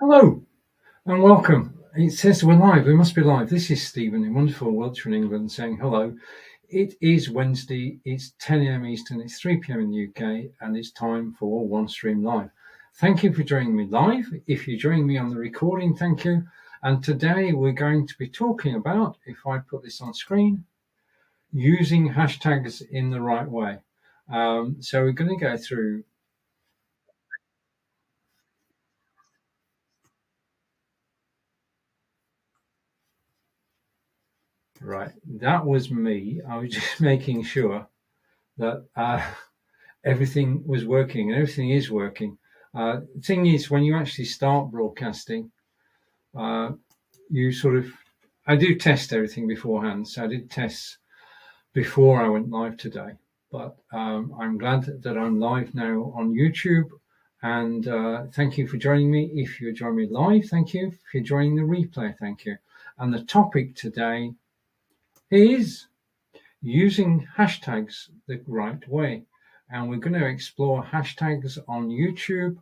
Hello and welcome. It says we're live. We must be live. This is Stephen in wonderful Wiltshire in England saying hello. It is Wednesday. It's 10 a.m. Eastern. It's 3 p.m. in the UK, and it's time for OneStream Live. Thank you for joining me live. If you're joining me on the recording, thank you. And today we're going to be talking about, if I put this on screen, using hashtags in the right way. So we're going to go through. Right, that was me. I was just making sure that everything was working, and everything is working. The thing is, when you actually start broadcasting, you sort of, I do test everything beforehand. So I did tests before I went live today, but I'm glad that I'm live now on YouTube. And thank you for joining me. If you're joining me live, thank you. If you're joining the replay, thank you. And the topic today is using hashtags the right way. And we're going to explore hashtags on YouTube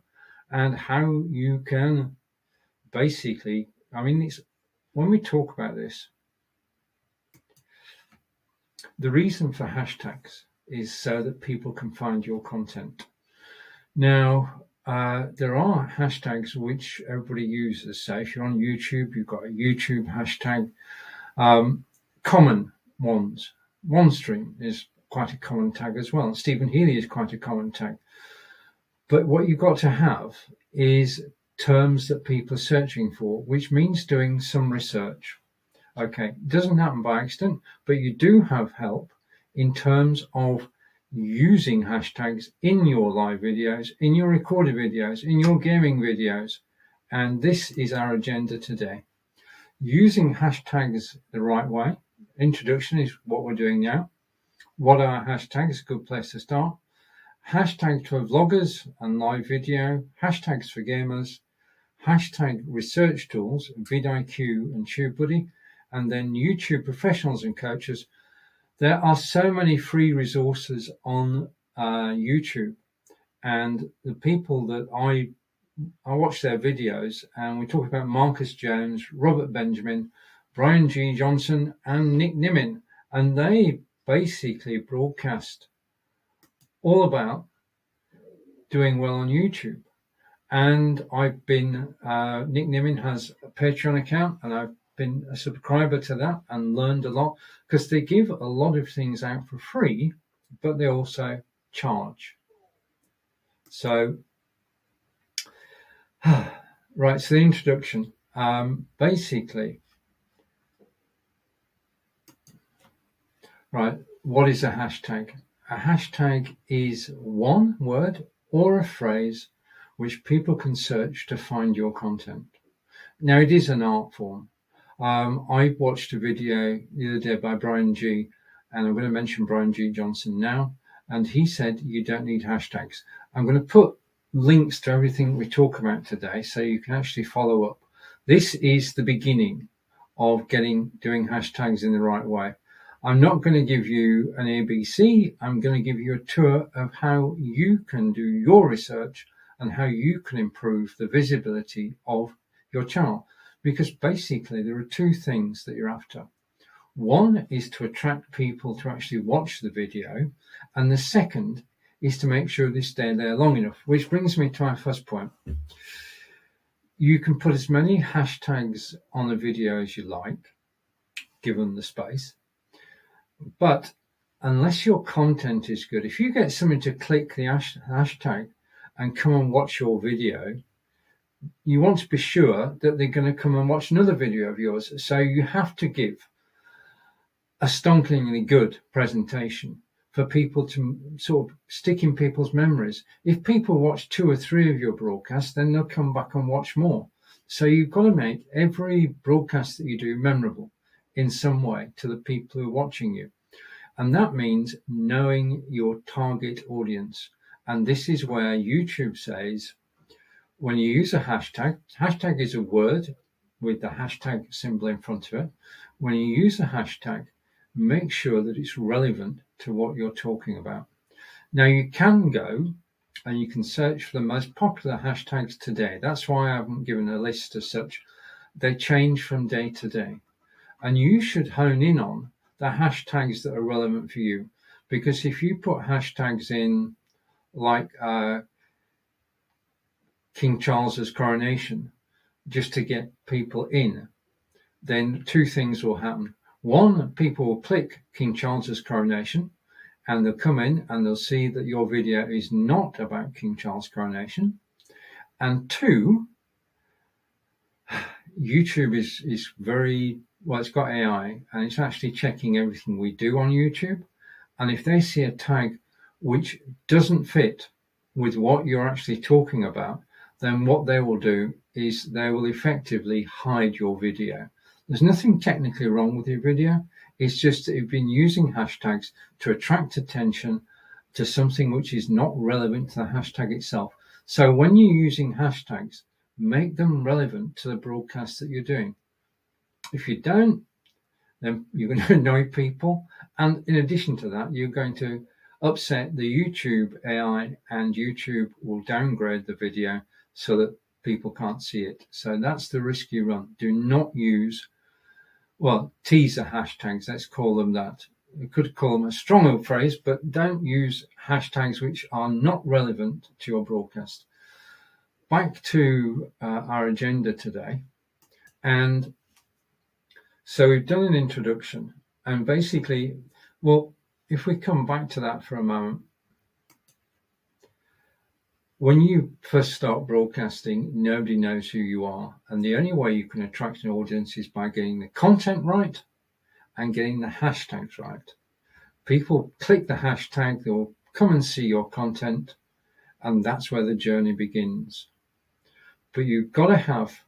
and how you can basically, it's when we talk about this, the reason for hashtags is so that people can find your content. Now, there are hashtags which everybody uses. So if you're on YouTube, you've got a YouTube hashtag. Common ones. OneStream is quite a common tag as well. Steven Healey is quite a common tag. But what you've got to have is terms that people are searching for, which means doing some research. Okay, it doesn't happen by accident, but you do have help in terms of using hashtags in your live videos, in your recorded videos, in your gaming videos. And this is our agenda today. Using hashtags the right way. Introduction is what we're doing now. What are hashtags? A good place to start. Hashtags for vloggers and live video. Hashtags for gamers. Hashtag research tools, vidIQ and TubeBuddy. And then YouTube professionals and coaches. There are so many free resources on YouTube. And the people that I watch their videos, and we talk about Marcus Jones, Robert Benjamin, Brian G. Johnson, and Nick Nimin, and they basically broadcast all about doing well on YouTube. And I've been, Nick Nimin has a Patreon account, and I've been a subscriber to that and learned a lot because they give a lot of things out for free, but they also charge. So, right, so the introduction. Basically, right, what is a hashtag? A hashtag is one word or a phrase which people can search to find your content. Now, it is an art form. I watched a video the other day by Brian G, and I'm going to mention Brian G. Johnson now, and he said you don't need hashtags. I'm going to put links to everything we talk about today so you can actually follow up. This is the beginning of doing hashtags in the right way. I'm not going to give you an ABC. I'm going to give you a tour of how you can do your research and how you can improve the visibility of your channel. Because basically there are two things that you're after. One is to attract people to actually watch the video. And the second is to make sure they stay there long enough, which brings me to our first point. You can put as many hashtags on a video as you like, given the space. But unless your content is good, if you get someone to click the hashtag and come and watch your video, you want to be sure that they're going to come and watch another video of yours. So you have to give a stonklingly good presentation for people to sort of stick in people's memories. If people watch 2 or 3 of your broadcasts, then they'll come back and watch more. So you've got to make every broadcast that you do memorable in some way to the people who are watching you. And that means knowing your target audience. And this is where YouTube says, when you use a hashtag is a word with the hashtag symbol in front of it. When you use a hashtag, make sure that it's relevant to what you're talking about. Now, you can go and you can search for the most popular hashtags today. That's why I haven't given a list as such. They change from day to day. And you should hone in on the hashtags that are relevant for you. Because if you put hashtags in like King Charles's coronation just to get people in, then two things will happen. One, people will click King Charles's coronation and they'll come in and they'll see that your video is not about King Charles' coronation. And two, YouTube is very, well, it's got AI and it's actually checking everything we do on YouTube. And if they see a tag which doesn't fit with what you're actually talking about, then what they will do is they will effectively hide your video. There's nothing technically wrong with your video. It's just that you've been using hashtags to attract attention to something which is not relevant to the hashtag itself. So when you're using hashtags, make them relevant to the broadcast that you're doing. If you don't, then you're going to annoy people. And in addition to that, you're going to upset the YouTube AI, and YouTube will downgrade the video so that people can't see it. So that's the risk you run. Do not use, well, teaser hashtags, let's call them that. You could call them a stronger phrase, but don't use hashtags which are not relevant to your broadcast. Back to our agenda today. And so we've done an introduction, and basically, well, if we come back to that for a moment, when you first start broadcasting, nobody knows who you are. And the only way you can attract an audience is by getting the content right and getting the hashtags right. People click the hashtag, they'll come and see your content, and that's where the journey begins. But you've got to have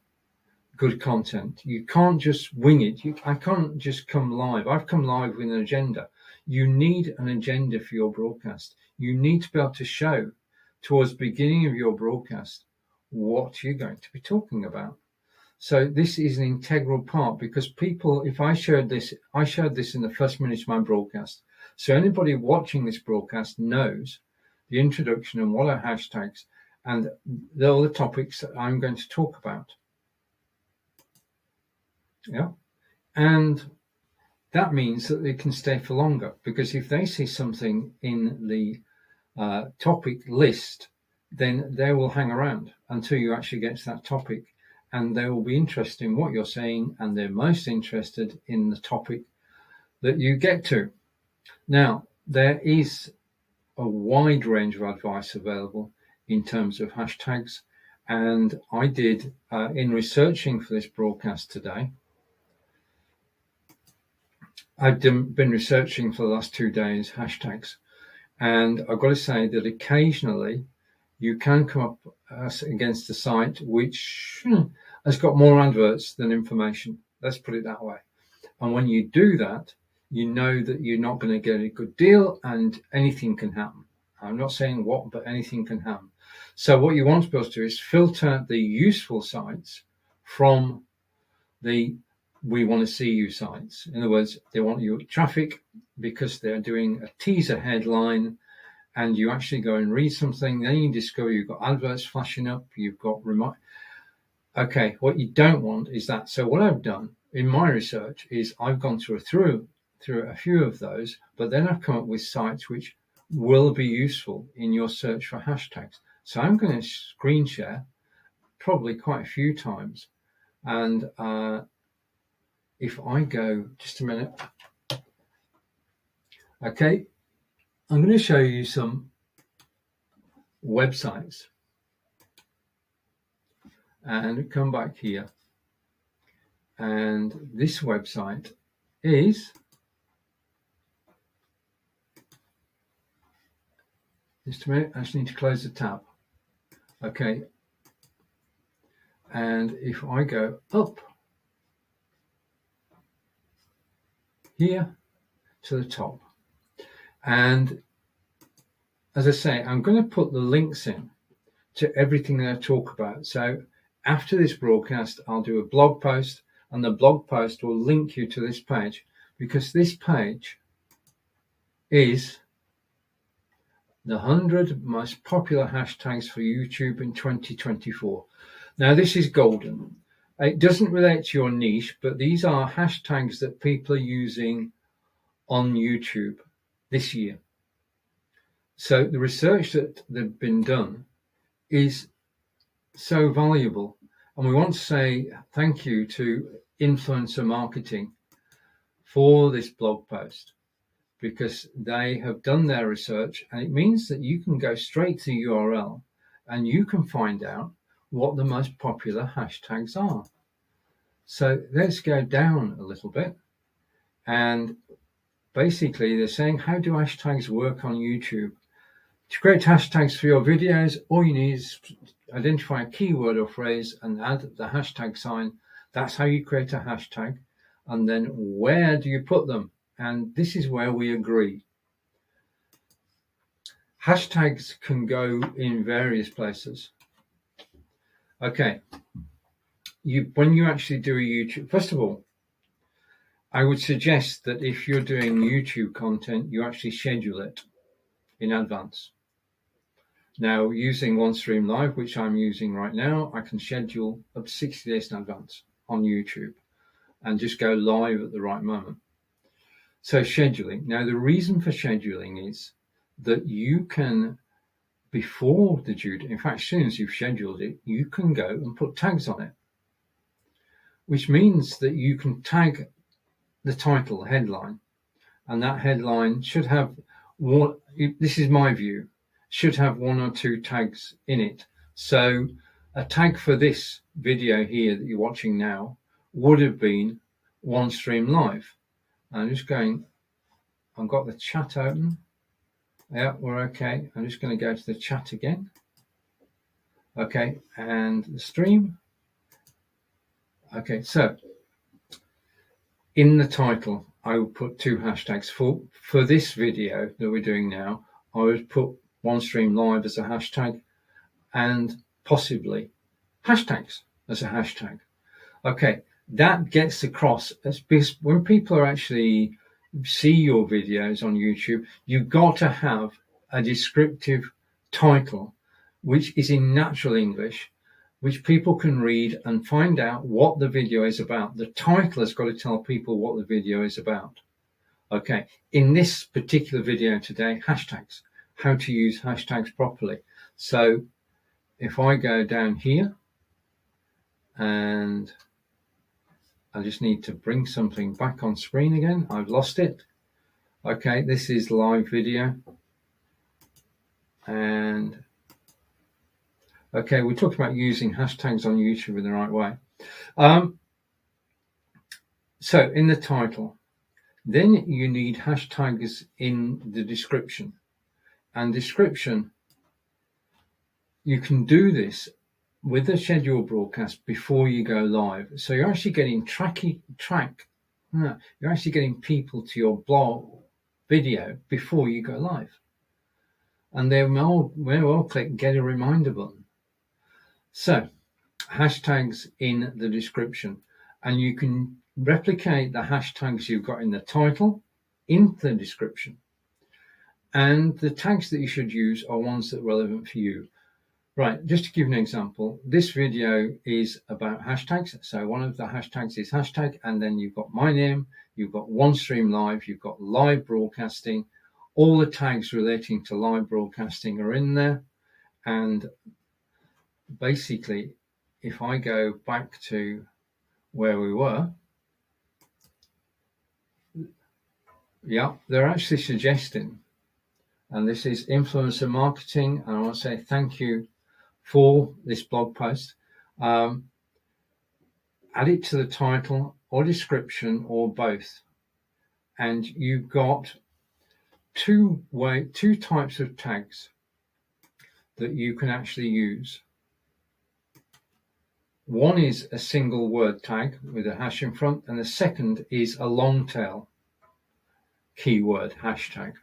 good content. You can't just wing it. I can't just come live. I've come live with an agenda. You need an agenda for your broadcast. You need to be able to show towards the beginning of your broadcast what you're going to be talking about. So this is an integral part, because people, if I showed this in the first minute of my broadcast. So anybody watching this broadcast knows the introduction and what are hashtags and all the topics that I'm going to talk about. Yeah. And that means that they can stay for longer, because if they see something in the topic list, then they will hang around until you actually get to that topic, and they will be interested in what you're saying, and they're most interested in the topic that you get to. Now, there is a wide range of advice available in terms of hashtags, and I did, in researching for this broadcast today, I've been researching for the last 2 days hashtags, and I've got to say that occasionally you can come up against a site which has got more adverts than information. Let's put it that way. And when you do that, you know that you're not going to get a good deal, and anything can happen. I'm not saying what, but anything can happen. So what you want to be able to do is filter the useful sites from the we want to see you sites. In other words, they want your traffic because they're doing a teaser headline, and you actually go and read something, then you discover you've got adverts flashing up, you've got okay, what you don't want is that. So what I've done in my research is I've gone through a few of those, but then I've come up with sites which will be useful in your search for hashtags. So I'm going to screen share probably quite a few times, and if I go, just a minute. Okay, I'm going to show you some websites, and come back here. And this website is, just a minute, I just need to close the tab. Okay, and if I go up here to the top, and as I say, I'm going to put the links in to everything that I talk about. So after this broadcast, I'll do a blog post, and the blog post will link you to this page, because this page is The 100 most popular hashtags for YouTube in 2024. Now, this is golden. It doesn't relate to your niche, but these are hashtags that people are using on YouTube this year. So the research that they've been done is so valuable. And we want to say thank you to Influencer Marketing for this blog post, because they have done their research, and it means that you can go straight to the URL and you can find out what the most popular hashtags are. So let's go down a little bit. And basically they're saying, how do hashtags work on YouTube? To create hashtags for your videos, all you need is identify a keyword or phrase and add the hashtag sign. That's how you create a hashtag. And then where do you put them? And this is where we agree. Hashtags can go in various places. Okay, when you actually do a YouTube, first of all, I would suggest that if you're doing YouTube content, you actually schedule it in advance. Now, using OneStream Live, which I'm using right now, I can schedule up to 60 days in advance on YouTube and just go live at the right moment. So scheduling. Now, the reason for scheduling is that you can, before the due date, in fact, as soon as you've scheduled it, you can go and put tags on it, which means that you can tag the title, headline, and that headline should have one, this is my view, should have one or two tags in it. So a tag for this video here that you're watching now would have been OneStream Live. I'm just going, I've got the chat open. Yeah, we're okay. I'm just going to go to the chat again. Okay, and the stream. Okay, so in the title, I will put two hashtags. For this video that we're doing now, I would put OneStream Live as a hashtag and possibly hashtags as a hashtag. Okay, that gets across, because when people are actually see your videos on YouTube, you've got to have a descriptive title, which is in natural English, which people can read and find out what the video is about. The title has got to tell people what the video is about. Okay, in this particular video today, hashtags, how to use hashtags properly. So if I go down here, and I just need to bring something back on screen again. I've lost it. Okay, this is live video. And okay, we talked about using hashtags on YouTube in the right way. So in the title, then you need hashtags in the description. And description, you can do this with a scheduled broadcast before you go live. So you're actually getting you're actually getting people to your blog video before you go live. And they may well click get a reminder button. So hashtags in the description, and you can replicate the hashtags you've got in the title into the description. And the tags that you should use are ones that are relevant for you. Right, just to give an example, this video is about hashtags. So one of the hashtags is hashtag, and then you've got my name, you've got OneStream Live, you've got live broadcasting. All the tags relating to live broadcasting are in there. And basically, if I go back to where we were, yeah, they're actually suggesting, and this is influencer marketing, and I want to say thank you for this blog post. Add it to the title or description or both, and you've got two types of tags that you can actually use. One is a single word tag with a hash in front, and the second is a long tail keyword hashtag.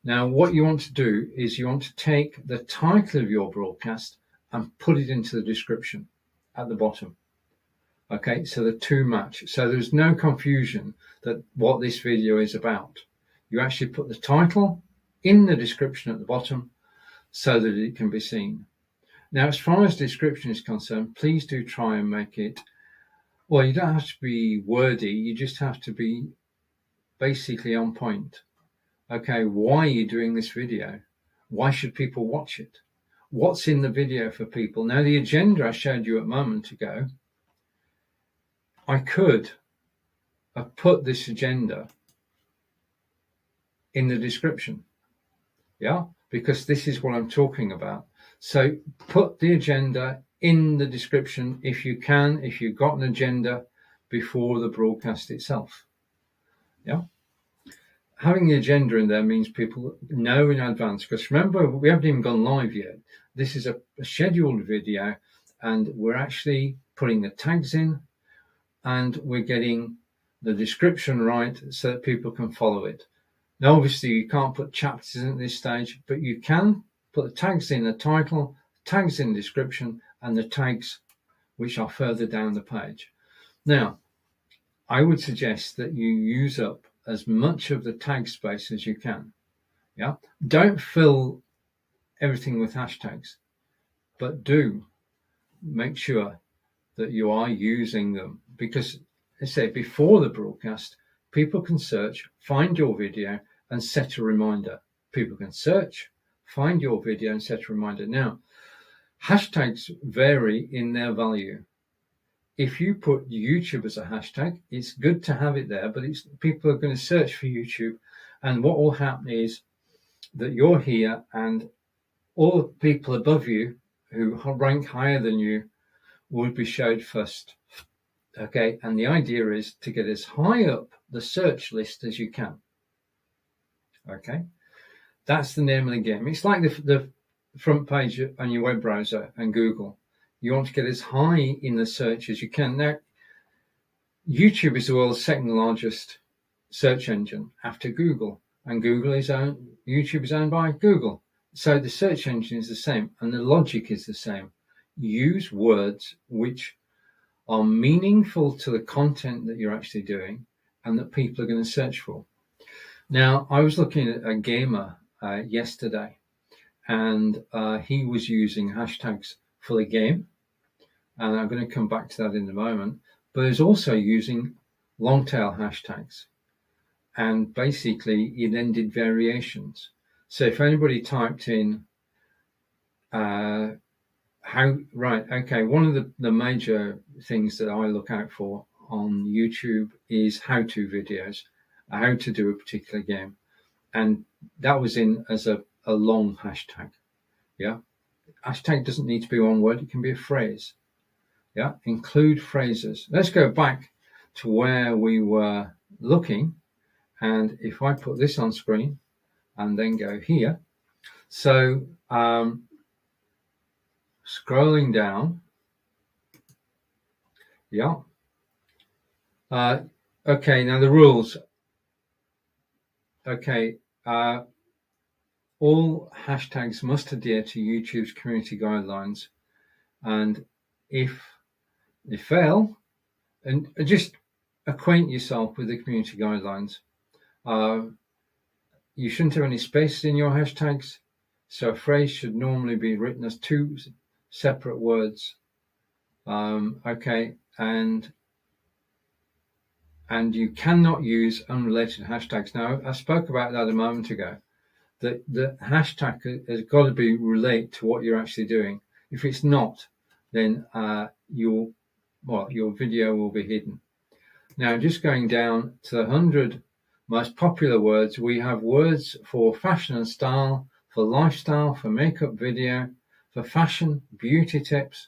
Now, what you want to do is you want to take the title of your broadcast and put it into the description at the bottom. Okay, so the two match. So there's no confusion that what this video is about. You actually put the title in the description at the bottom so that it can be seen. Now, as far as description is concerned, please do try and make it, well, you don't have to be wordy, you just have to be basically on point. Okay, why are you doing this video? Why should people watch it? What's in the video for people? Now, the agenda I showed you a moment ago, I could have put this agenda in the description, yeah, because this is what I'm talking about. So put the agenda in the description if you can, if you've got an agenda before the broadcast itself. Yeah. Having the agenda in there means people know in advance, because remember, we haven't even gone live yet. This is a scheduled video, and we're actually putting the tags in, and we're getting the description right so that people can follow it. Now, obviously, you can't put chapters in at this stage, but you can put the tags in the title, tags in the description, and the tags which are further down the page. Now, I would suggest that you use up as much of the tag space as you can. Yeah, don't fill everything with hashtags, but do make sure that you are using them, because, I say, before the broadcast, people can search, find your video, and set a reminder. People can search, find your video, and set a reminder. Now, hashtags vary in their value. If you put YouTube as a hashtag, it's good to have it there, but people are going to search for YouTube, and what will happen is that you're here, and all the people above you who rank higher than you would be showed first. Okay, and the idea is to get as high up the search list as you can. Okay, that's the name of the game. It's like the front page on your web browser and Google. You want to get as high in the search as you can. Now, YouTube is the world's second largest search engine after Google, and YouTube is owned by Google. So the search engine is the same, and the logic is the same. Use words which are meaningful to the content that you're actually doing and that people are going to search for. Now, I was looking at a gamer yesterday, and he was using hashtags for the game, and I'm going to come back to that in a moment, but he's also using long tail hashtags, and basically he then did variations. So if anybody typed in one of the major things that I look out for on YouTube is how-to videos, how to do a particular game, and that was in as a long hashtag. Yeah, hashtag doesn't need to be one word, it can be a phrase. Yeah, include phrases. Let's go back to where we were looking, and if I put this on screen and then go here, so scrolling down, yeah. Okay, now the rules. Okay, all hashtags must adhere to YouTube's community guidelines, and if they fail, and just acquaint yourself with the community guidelines. You shouldn't have any spaces in your hashtags, so a phrase should normally be written as two separate words. Okay, and you cannot use unrelated hashtags. Now, I spoke about that a moment ago, that the hashtag has got to be relate to what you're actually doing. If it's not, then your video will be hidden. Now, just going down to the 100 most popular words, we have words for fashion and style, for lifestyle, for makeup video, for fashion, beauty tips.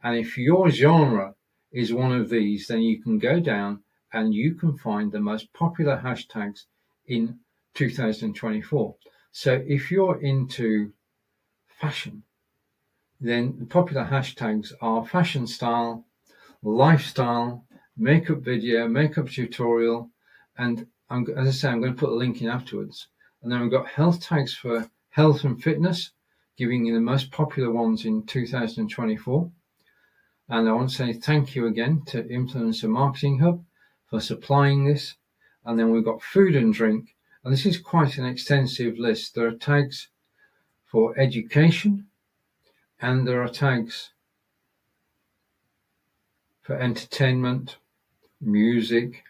And if your genre is one of these, then you can go down and you can find the most popular hashtags in 2024. So if you're into fashion, then the popular hashtags are fashion style, lifestyle, makeup video, makeup tutorial, and as I say, I'm going to put a link in afterwards. And then we've got health tags for health and fitness, giving you the most popular ones in 2024. And I want to say thank you again to Influencer Marketing Hub for supplying this. And then we've got food and drink, And this is quite an extensive list. There are tags for education, and there are tags for entertainment, music.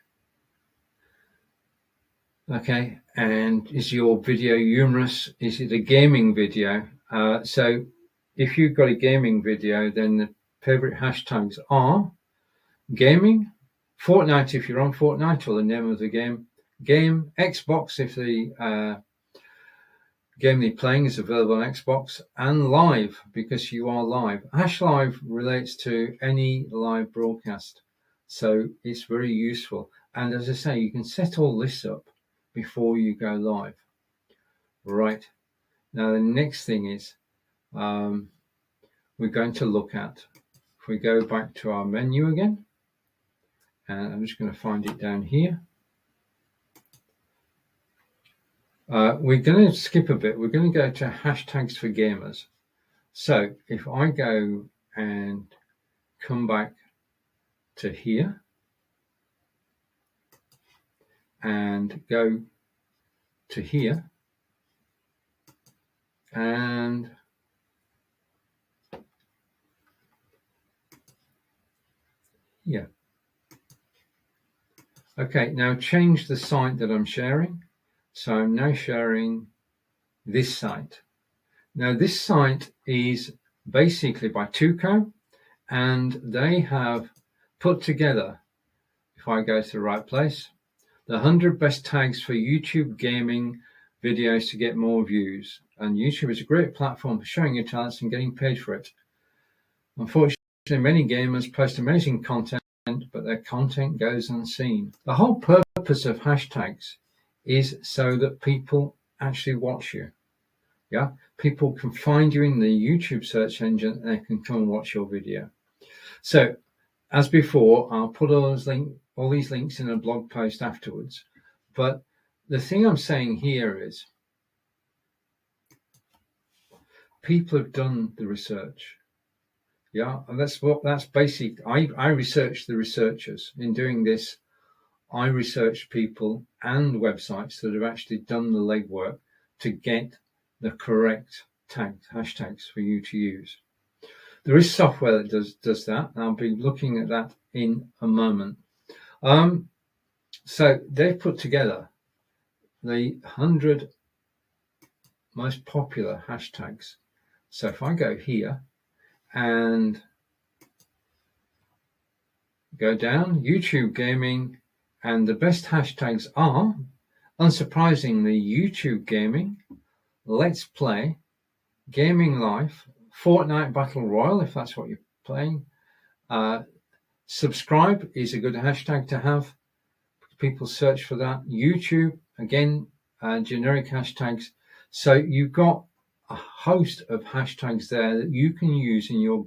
Okay, and is your video humorous? Is it a gaming video? So if you've got a gaming video, then the favorite hashtags are gaming, Fortnite if you're on Fortnite or the name of the game, Xbox if the game they're playing is available on Xbox, and live because you are live. Hash live relates to any live broadcast, so it's very useful. And as I say, you can set all this up before you go live. Right, now the next thing is we're going to look at, if we go back to our menu again, and I'm just going to find it down here. We're going to skip a bit. We're going to go to hashtags for gamers. So if I go and come back to here and go to here and here. Okay, now change the site that I'm sharing. So I'm now sharing this site. Now this site is basically by Tuco, and they have put together, if I go to the right place, the 100 best tags for YouTube gaming videos to get more views. And YouTube is a great platform for showing your talents and getting paid for it. Unfortunately, many gamers post amazing content, but their content goes unseen. The whole purpose of hashtags is so that people actually watch you. Yeah, people can find you in the YouTube search engine and they can come and watch your video. So, as before, I'll put all these links in a blog post afterwards. But the thing I'm saying here is people have done the research. Yeah, and that's basic. I researched the researchers. In doing this, I researched people and websites that have actually done the legwork to get the correct hashtags for you to use. There is software that does that, and I'll be looking at that in a moment. So they've put together the 100 most popular hashtags. So if I go here and go down, YouTube gaming, and the best hashtags are, unsurprisingly, YouTube gaming, Let's Play, Gaming Life, Fortnite Battle Royale, if that's what you're playing. Subscribe is a good hashtag to have. People search for that. YouTube, again, generic hashtags. So you've got a host of hashtags there that you can use in your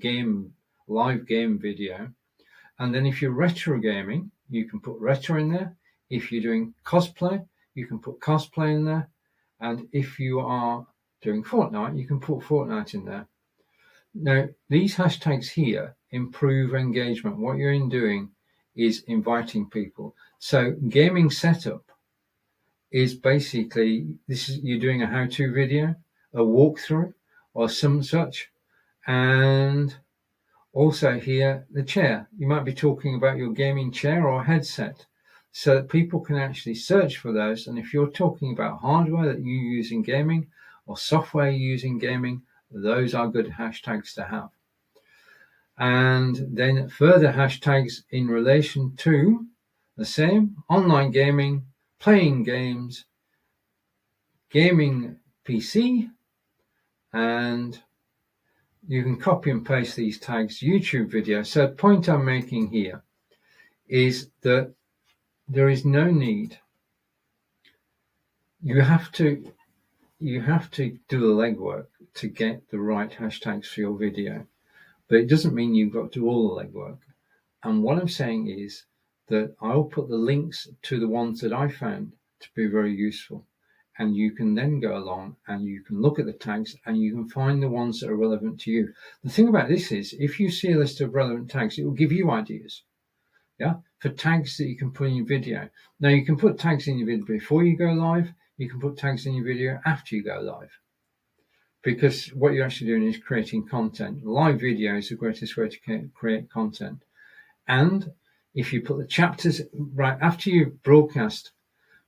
live game video. And then if you're retro gaming, you can put retro in there. If you're doing cosplay, you can put cosplay in there. And if you are doing Fortnite, you can put Fortnite in there. Now, these hashtags here improve engagement. What you're doing is inviting people. So gaming setup is basically, you're doing a how-to video, a walkthrough, or some such. And also here, the chair. You might be talking about your gaming chair or headset, so that people can actually search for those. And if you're talking about hardware that you use in gaming or software you use in gaming, those are good hashtags to have. And then further hashtags in relation to the same: online gaming, playing games, gaming PC, and you can copy and paste these tags, YouTube video. So the point I'm making here is that there is no need. You have to do the legwork to get the right hashtags for your video, but it doesn't mean you've got to do all the legwork. And what I'm saying is that I'll put the links to the ones that I found to be very useful, and you can then go along and you can look at the tags and you can find the ones that are relevant to you. The thing about this is, if you see a list of relevant tags, it will give you ideas, yeah, for tags that you can put in your video. Now, you can put tags in your video before you go live. you can put tags in your video after you go live. Because what you're actually doing is creating content. Live video is the greatest way to create content. And if you put the chapters right after you broadcast,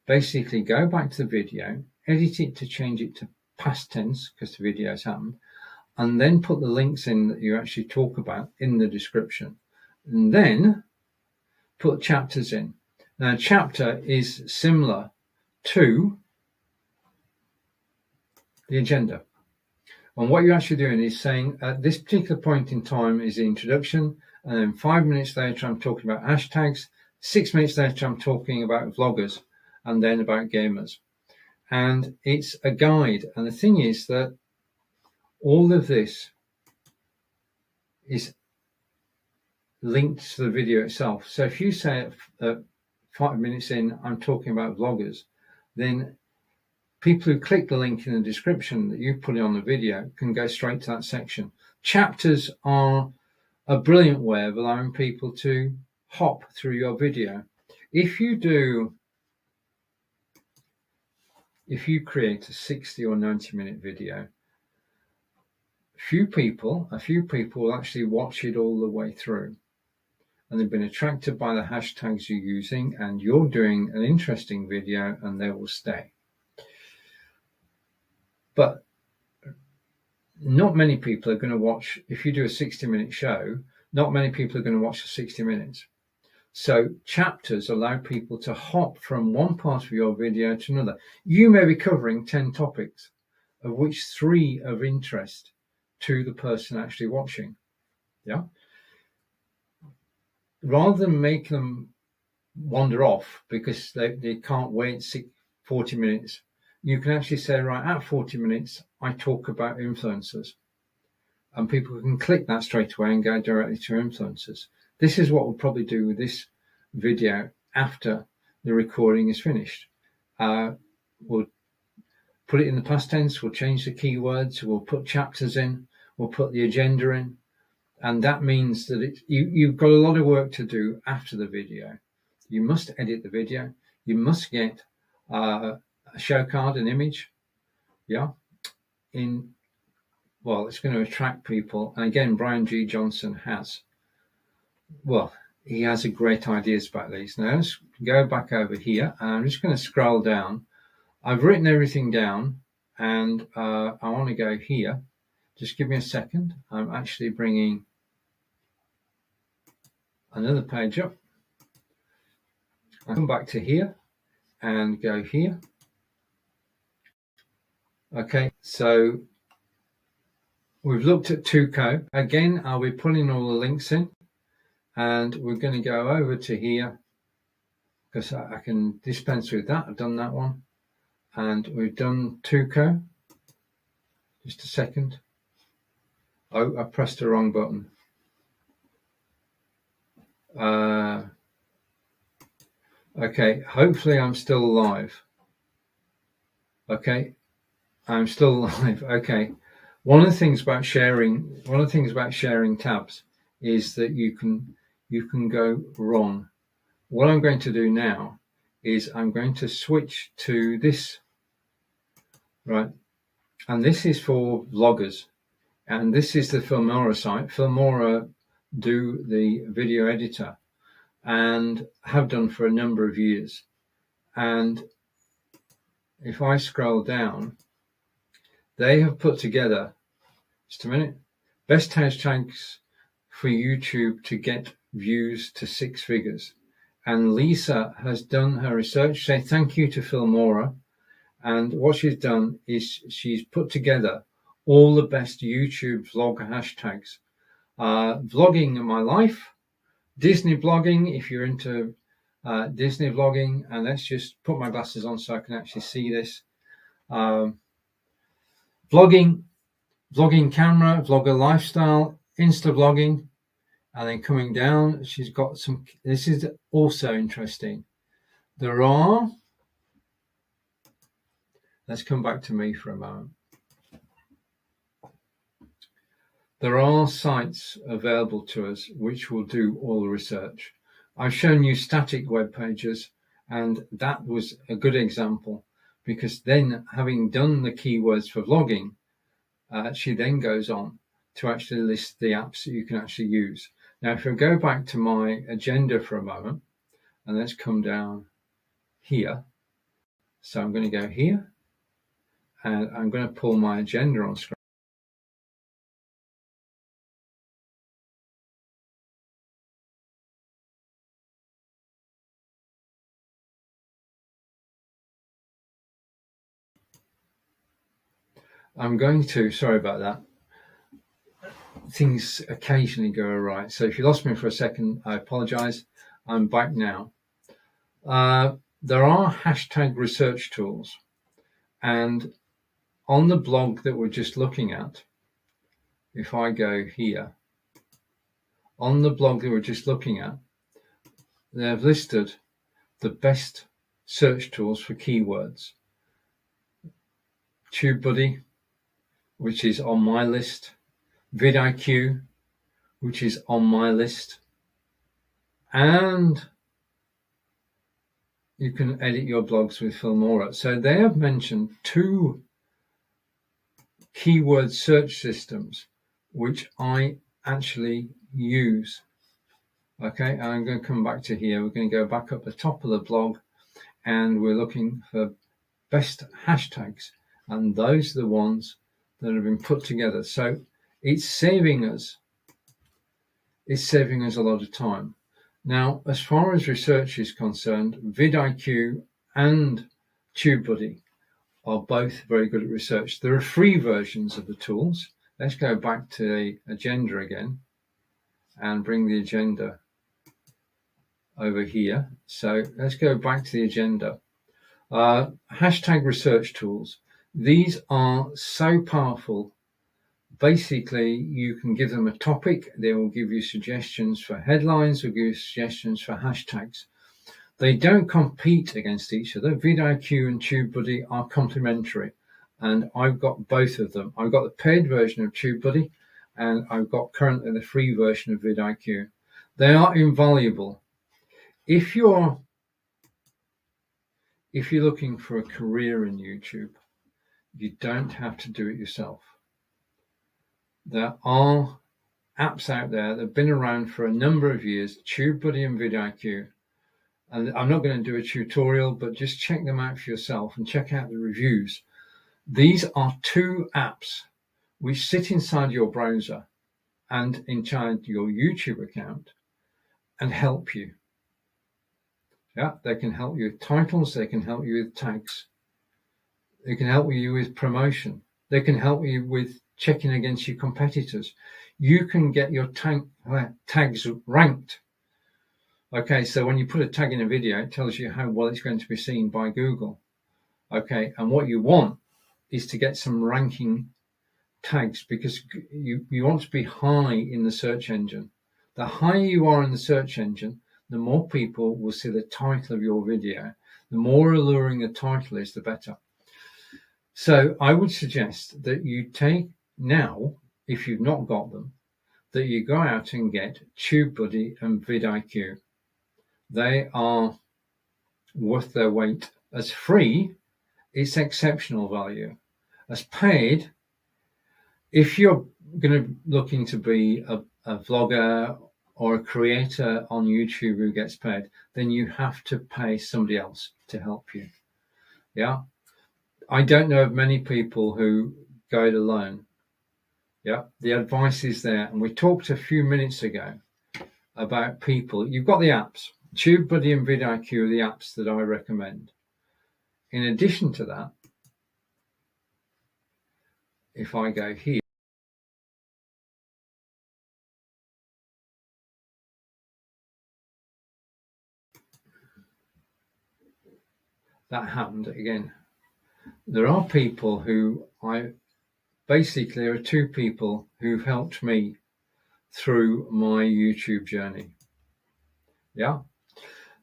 basically go back to the video, edit it to change it to past tense because the video's happened, and then put the links in that you actually talk about in the description. And then put chapters in. Now, a chapter is similar to the agenda. And what you're actually doing is saying at this particular point in time is the introduction, and then 5 minutes later I'm talking about hashtags, 6 minutes later I'm talking about vloggers, and then about gamers. And it's a guide. And the thing is that all of this is linked to the video itself. So if you say at 5 minutes in, I'm talking about vloggers, then people who click the link in the description that you've put on the video can go straight to that section. Chapters are a brilliant way of allowing people to hop through your video. If you create a 60 or 90-minute video, a few people will actually watch it all the way through, and they've been attracted by the hashtags you're using, and you're doing an interesting video, and they will stay. But not many people are going to watch, if you do a 60-minute show, not many people are going to watch the 60 minutes. So chapters allow people to hop from one part of your video to another. You may be covering 10 topics, of which 3 are of interest to the person actually watching. Yeah. Rather than make them wander off because they can't wait 40 minutes, you can actually say, right, at 40 minutes, I talk about influencers. And people can click that straight away and go directly to influencers. This is what we'll probably do with this video after the recording is finished. We'll put it in the past tense, we'll change the keywords, we'll put chapters in, we'll put the agenda in. And that means that you've got a lot of work to do after the video. You must edit the video. You must get a show card, an image. Yeah. It's going to attract people. And again, Brian G. Johnson he has a great ideas about these. Now let's go back over here, and I'm just going to scroll down. I've written everything down, and I want to go here. Just give me a second. I'm actually bringing another page up. I'll come back to here and go here. Okay, so we've looked at Tuco. Again, I'll be putting all the links in, and we're going to go over to here because I can dispense with that. I've done that one, and we've done Tuco. Just a second. Oh, I pressed the wrong button. Okay, hopefully I'm still live. Okay, I'm still live. Okay, one of the things about sharing tabs is that you can go wrong. What I'm going to do now is I'm going to switch to this, right? And this is for vloggers, and this is the Filmora site. Filmora do the video editor and have done for a number of years. And if I scroll down, they have put together, just a minute, best hashtags for YouTube to get views to 6 figures. And Lisa has done her research. Say thank you to Filmora. And what she's done is she's put together all the best YouTube vlog hashtags. Vlogging in my life, Disney vlogging, if you're into Disney vlogging, and let's just put my glasses on so I can actually see this. Vlogging camera, vlogger lifestyle, Insta vlogging, and then coming down, she's got some, this is also interesting. Let's come back to me for a moment. There are sites available to us which will do all the research. I've shown you static web pages, and that was a good example because then, having done the keywords for vlogging, she then goes on to actually list the apps that you can actually use. Now, if I go back to my agenda for a moment, and let's come down here. So I'm going to go here, and I'm going to pull my agenda on screen. I'm going to, sorry about that, things occasionally go awry. So if you lost me for a second, I apologize. I'm back now. There are hashtag research tools, and on the blog that we're just looking at, if I go here, on the blog that we're just looking at, they've listed the best search tools for keywords. TubeBuddy, which is on my list, vidIQ, which is on my list, and you can edit your blogs with Filmora. So they have mentioned 2 keyword search systems which I actually use. Okay, and I'm going to come back to here. We're going to go back up the top of the blog, and we're looking for best hashtags, and those are the ones that have been put together. So it's saving us a lot of time. Now, as far as research is concerned, vidIQ and TubeBuddy are both very good at research. There are free versions of the tools. Let's go back to the agenda again and bring the agenda over here. So let's go back to the agenda. Hashtag research tools. These are so powerful. Basically, you can give them a topic. They will give you suggestions for headlines, or give you suggestions for hashtags. They don't compete against each other. vidIQ and TubeBuddy are complementary, and I've got both of them. I've got the paid version of TubeBuddy, and I've got currently the free version of vidIQ. They are invaluable. If you're looking for a career in YouTube, you don't have to do it yourself. There are apps out there that have been around for a number of years, TubeBuddy and vidIQ. And I'm not going to do a tutorial, but just check them out for yourself and check out the reviews. These are 2 apps which sit inside your browser and inside your YouTube account and help you. Yeah, they can help you with titles, they can help you with tags, they can help you with promotion, they can help you with checking against your competitors. You can get your tags ranked. Okay, so when you put a tag in a video, it tells you how well it's going to be seen by Google. Okay, and what you want is to get some ranking tags, because you want to be high in the search engine. The higher you are in the search engine, the more people will see the title of your video. The more alluring the title is, the better. So I would suggest that you take now, if you've not got them, that you go out and get TubeBuddy and vidIQ. They are worth their weight. As free, it's exceptional value. As paid, if you're looking to be a vlogger or a creator on YouTube who gets paid, then you have to pay somebody else to help you. Yeah, I don't know of many people who go it alone. Yeah, the advice is there, and we talked a few minutes ago about people. You've got the apps. TubeBuddy and vidIQ are the apps that I recommend. In addition to that, if I go here, that happened again. There are people who there are 2 people who've helped me through my YouTube journey. Yeah,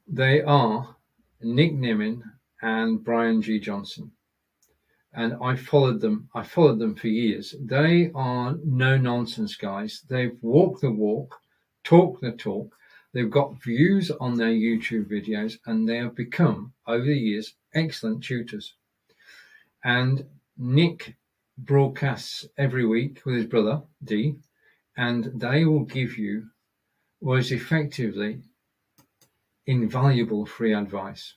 they are Nick Nimin and Brian G. Johnson. And I followed them for years. They are no nonsense guys. They've walked the walk, talked the talk. They've got views on their YouTube videos, and they have become, over the years, excellent tutors. And Nick broadcasts every week with his brother, Dee, and they will give you what is effectively invaluable free advice.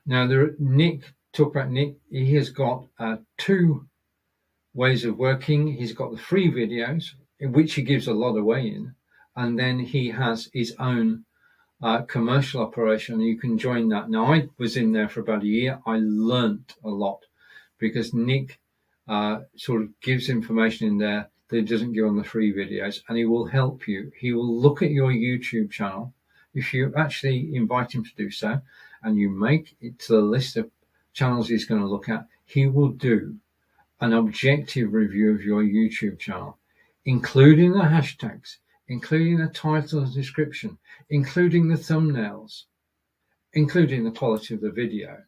Now, talk about Nick, he has got 2 ways of working. He's got the free videos, in which he gives a lot away in, and then he has his own commercial operation. You can join that. Now, I was in there for about a year. I learnt a lot because Nick sort of gives information in there that he doesn't give on the free videos, and he will help you. He will look at your YouTube channel. If you actually invite him to do so, and you make it to the list of channels he's going to look at, he will do an objective review of your YouTube channel, including the hashtags, including the title and description, including the thumbnails, including the quality of the video.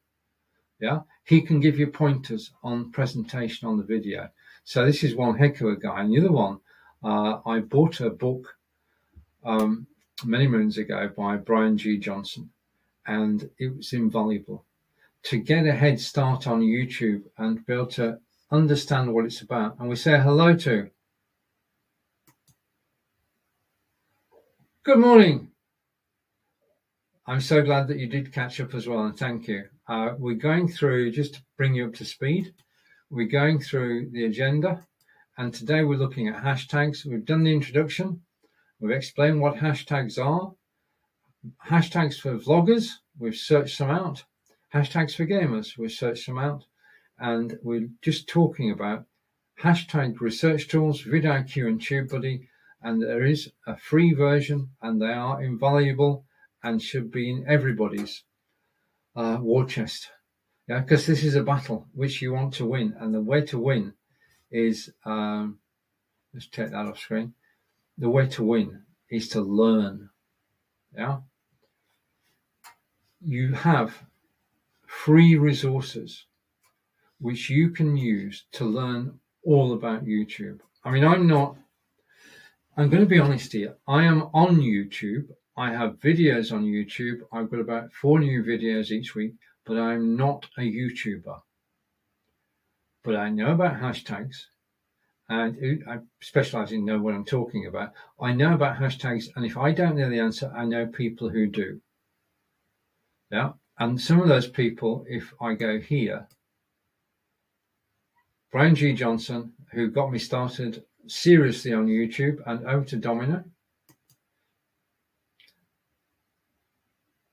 Yeah, he can give you pointers on presentation on the video. So this is one heck of a guy. And the other one, I bought a book many moons ago by Brian G. Johnson, and it was invaluable to get a head start on YouTube and be able to understand what it's about. And we say hello to. Good morning. I'm so glad that you did catch up as well, and thank you. We're going through, just to bring you up to speed, we're going through the agenda, and today we're looking at hashtags. We've done the introduction. We've explained what hashtags are. Hashtags for vloggers, we've searched them out. Hashtags for gamers, we've searched them out. And we're just talking about hashtag research tools, vidIQ and TubeBuddy, and there is a free version, and they are invaluable and should be in everybody's war chest. Yeah, because this is a battle which you want to win, and the way to win is let's take that off screen. The way to win is to learn. Yeah, you have free resources which you can use to learn all about YouTube. I mean, I'm going to be honest here. I am on YouTube. I have videos on YouTube. I've got about 4 new videos each week, but I'm not a YouTuber. But I know about hashtags, and I specialize in know what I'm talking about. I know about hashtags, and if I don't know the answer, I know people who do. Yeah, and some of those people, if I go here, Brian G. Johnson, who got me started seriously on YouTube, and over to Domino.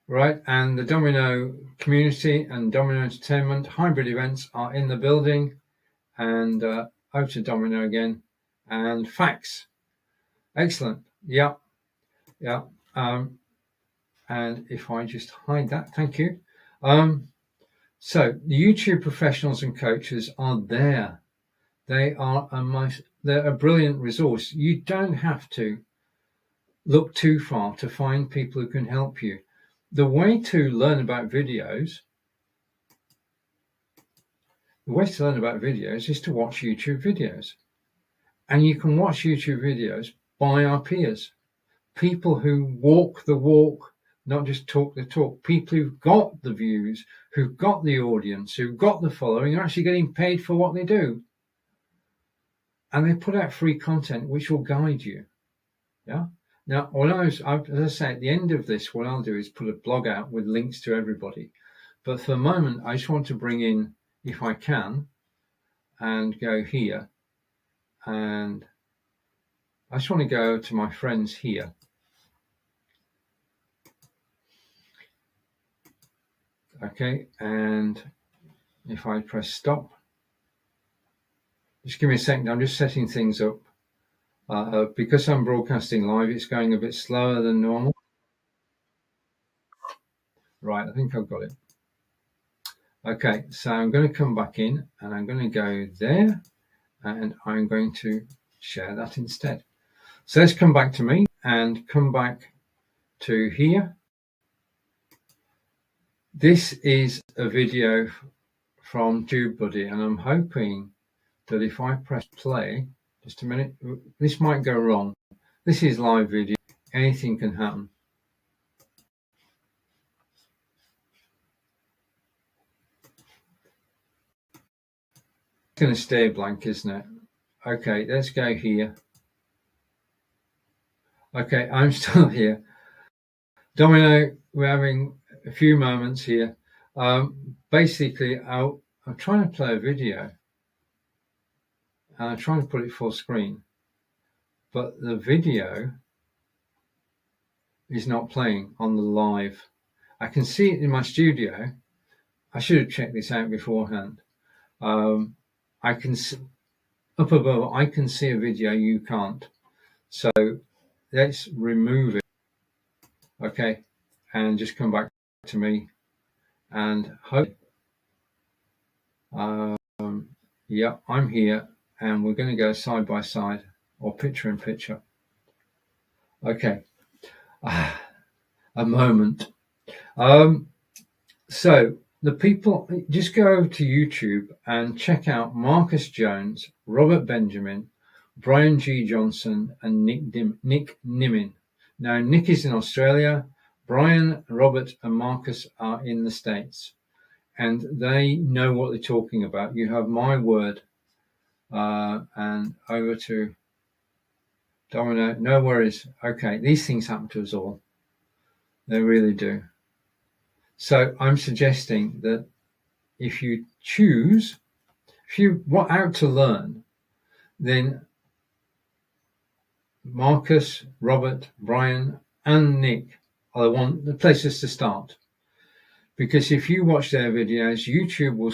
Right, and the Domino community and Domino Entertainment hybrid events are in the building, and over to Domino again, and facts. Excellent. Yeah. And if I just hide that, thank you. So the YouTube professionals and coaches are there. They're a brilliant resource. You don't have to look too far to find people who can help you. The way to learn about videos is to watch YouTube videos. And you can watch YouTube videos by our peers, people who walk the walk, not just talk the talk, people who've got the views, who've got the audience, who've got the following, are actually getting paid for what they do. And they put out free content which will guide you. Yeah. Now, as I say, at the end of this, what I'll do is put a blog out with links to everybody. But for the moment, I just want to bring in, if I can, and go here. And I just want to go to my friends here. Okay, and if I press stop, just give me a second. I'm just setting things up. Because I'm broadcasting live, it's going a bit slower than normal. Right, I think I've got it. Okay, so I'm going to come back in, and I'm going to go there, and I'm going to share that instead. So let's come back to me and come back to here. This is a video from TubeBuddy, and I'm hoping that if I press play, just a minute, this might go wrong. This is live video. Anything can happen. going to stay blank, isn't it? Okay, let's go here. Okay, I'm still here. Domino, we're having a few moments here. Basically, I'm trying to play a video. And I'm trying to put it full screen. But the video is not playing on the live. I can see it in my studio. I should have checked this out beforehand. I can see, up above, I can see a video, you can't. So let's remove it. Okay, and just come back to me and hope. Yeah, I'm here, and we're going to go side by side or picture in picture. Okay, a moment. So the people, just go over to YouTube and check out Marcus Jones, Robert Benjamin, Brian G. Johnson, and Nick Nimin. Now, Nick is in Australia. Brian, Robert, and Marcus are in the States, and they know what they're talking about. You have my word. And over to Domino. No worries. Okay, these things happen to us all. They really do. So I'm suggesting that if you choose, if you want out to learn, then Marcus, Robert, Brian, and Nick are the places to start. Because if you watch their videos, YouTube will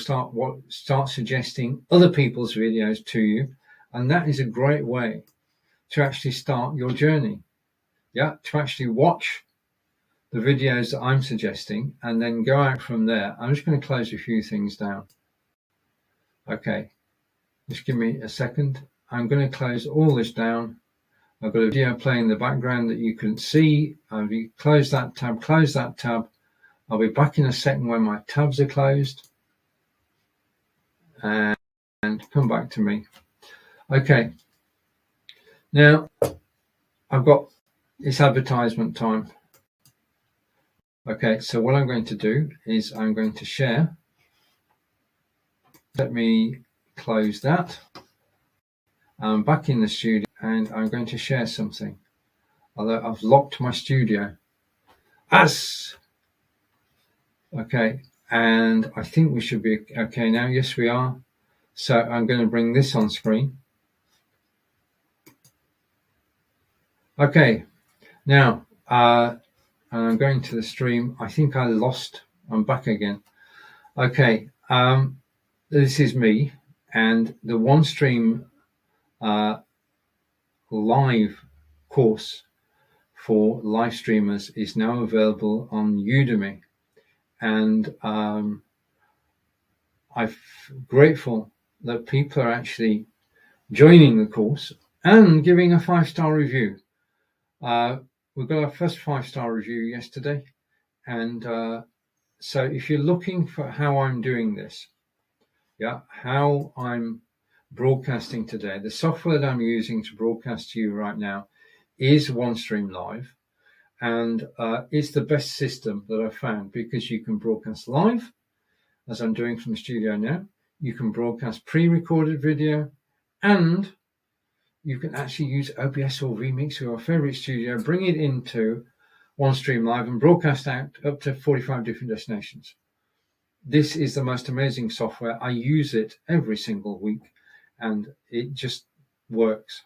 start suggesting other people's videos to you, and that is a great way to actually start your journey. Yeah, to actually watch the videos that I'm suggesting and then go out from there. I'm just going to close a few things down. Okay, just give me a second. I'm going to close all this down. I've got a video playing in the background that you can see. I'll close that tab. I'll be back in a second when my tabs are closed. And come back to me. Okay. Now, it's advertisement time. Okay, so what I'm going to do is I'm going to share. Let me close that. I'm back in the studio and I'm going to share something. Although I've locked my studio. Okay, and I think we should be okay now. Yes, we are. So I'm going to bring this on screen. Okay, now I'm going to the stream. I think I'm back again. Okay, this is me, and the OneStream live course for live streamers is now available on Udemy, and I'm grateful that people are actually joining the course and giving a 5-star review. We got our first 5-star review yesterday, and so if you're looking for how I'm doing this, how I'm broadcasting today, the software that I'm using to broadcast to you right now is OneStream Live, and it's the best system that I've found because you can broadcast live, as I'm doing from the studio now. You can broadcast pre-recorded video, and you can actually use OBS or vMix or your favorite studio, bring it into OneStream Live and broadcast out up to 45 different destinations. This is the most amazing software. I use it every single week and it just works.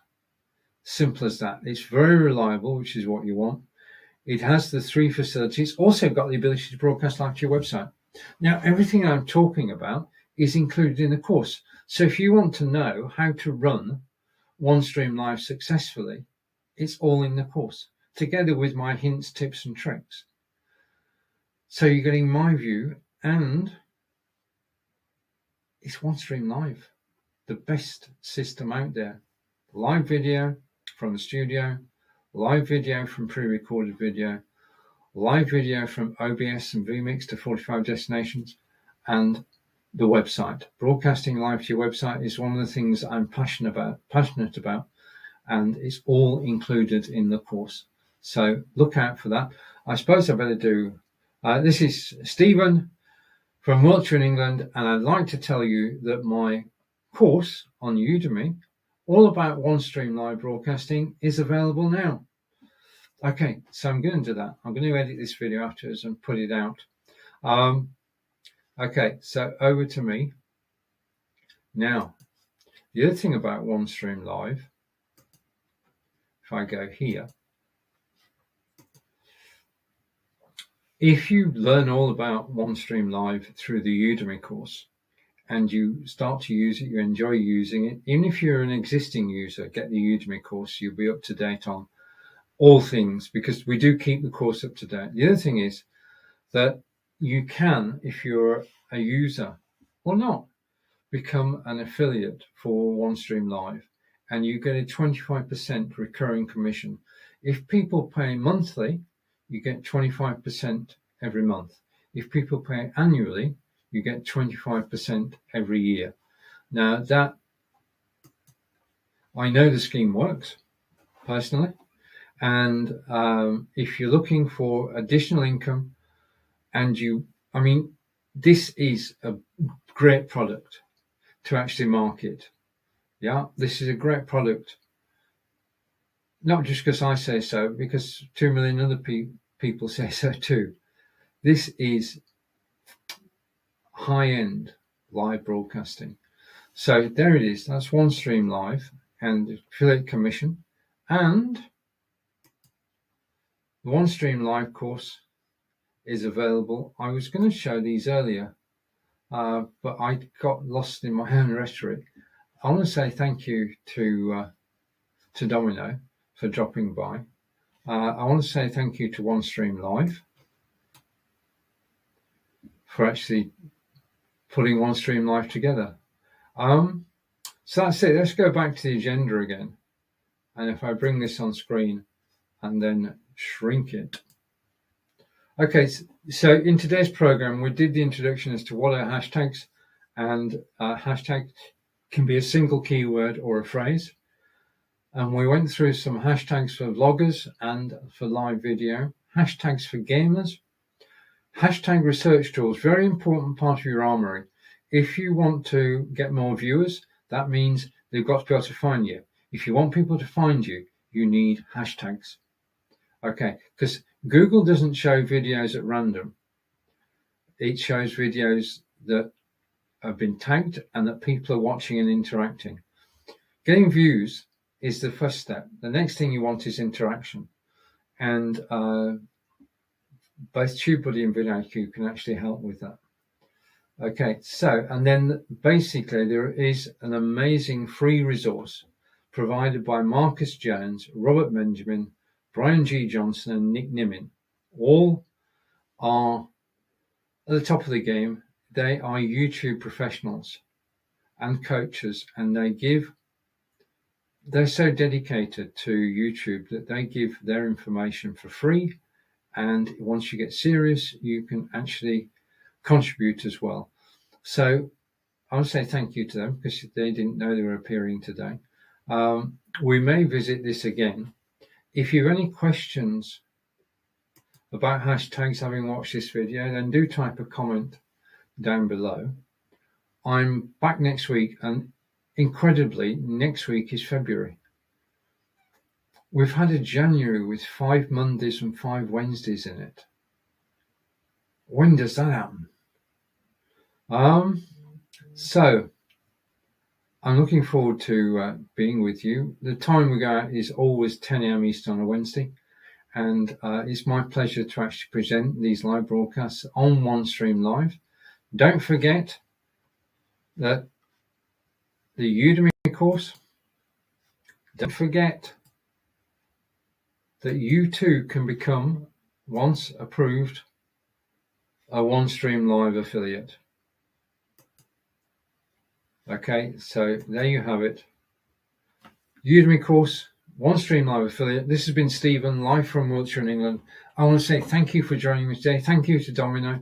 Simple as that. It's very reliable, which is what you want. It has the 3 facilities. It's also got the ability to broadcast live to your website. Now, everything I'm talking about is included in the course. So if you want to know how to run OneStream Live successfully, it's all in the course, together with my hints, tips, and tricks. So you're getting my view, and it's OneStream Live, the best system out there. Live video from the studio, live video from pre-recorded video, live video from OBS and vMix to 45 destinations, and the website. Broadcasting live to your website is one of the things I'm passionate about, and it's all included in the course. So look out for that. I suppose I better do. This is Steven from Wiltshire in England, and I'd like to tell you that my course on Udemy all about OneStream Live broadcasting is available now. Okay, so I'm going to do that. I'm going to edit this video afterwards and put it out. Okay, so over to me. Now, the other thing about OneStream Live, if I go here, if you learn all about OneStream Live through the Udemy course and you start to use it, you enjoy using it, even if you're an existing user, get the Udemy course, you'll be up to date on all things, because we do keep the course up to date. The other thing is that you can, if you're a user or not, become an affiliate for OneStream Live, and you get a 25% recurring commission. If people pay monthly, you get 25% every month. If people pay annually, you get 25% every year. Now, that I know the scheme works personally, and if you're looking for additional income, and this is a great product to actually market. Yeah, this is a great product, not just because I say so, because 2 million other people say so too. This is high-end live broadcasting. So there it is. That's OneStream Live and affiliate commission, and the OneStream Live course is available. I was going to show these earlier, but I got lost in my own rhetoric. I want to say thank you to Domino for dropping by. I want to say thank you to OneStream Live for actually putting OneStream Live together. So that's it. Let's go back to the agenda again. And if I bring this on screen and then shrink it. Okay, so in today's program, we did the introduction as to what are hashtags, and hashtag can be a single keyword or a phrase. And we went through some hashtags for vloggers and for live video, hashtags for gamers, hashtag research tools, very important part of your armory. If you want to get more viewers, that means they've got to be able to find you. If you want people to find you, you need hashtags. Okay, because Google doesn't show videos at random. It shows videos that have been tagged and that people are watching and interacting. Getting views is the first step. The next thing you want is interaction. And both TubeBuddy and vidIQ can actually help with that. Okay, so, and then basically there is an amazing free resource provided by Marcus Jones, Robert Benjamin, Brian G. Johnson, and Nick Nimin. All are at the top of the game. They are YouTube professionals and coaches, and they're so dedicated to YouTube that they give their information for free. And once you get serious, you can actually contribute as well. So I want to say thank you to them, because they didn't know they were appearing today. We may visit this again. If you have any questions about hashtags having watched this video, then do type a comment down below. I'm back next week, and incredibly, next week is February. We've had a January with 5 Mondays and 5 Wednesdays in it. When does that happen? So I'm looking forward to being with you. The time we go out is always 10 a.m. Eastern on a Wednesday, and it's my pleasure to actually present these live broadcasts on OneStream Live. Don't forget that the Udemy course, don't forget that you too can become, once approved, a OneStream Live affiliate. Okay, so there you have it. Udemy course, OneStream Live affiliate. This has been Steven, live from Wiltshire in England. I want to say thank you for joining me today. Thank you to Domino.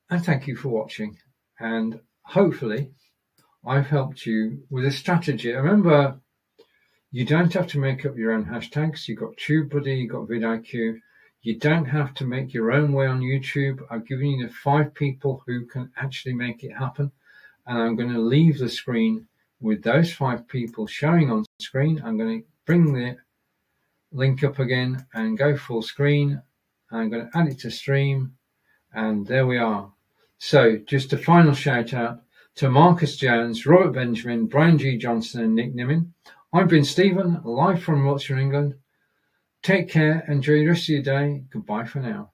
And thank you for watching. And hopefully I've helped you with a strategy. Remember, you don't have to make up your own hashtags. You've got TubeBuddy, you've got vidIQ. You don't have to make your own way on YouTube. I've given you the 5 people who can actually make it happen. and I'm going to leave the screen with those 5 people showing on screen. I'm going to bring the link up again and go full screen. I'm going to add it to stream, and there we are. So just a final shout out to Marcus Jones, Robert Benjamin, Brian G. Johnson and Nick Nimin. I've been Stephen, live from Wiltshire, England. Take care, enjoy the rest of your day. Goodbye for now.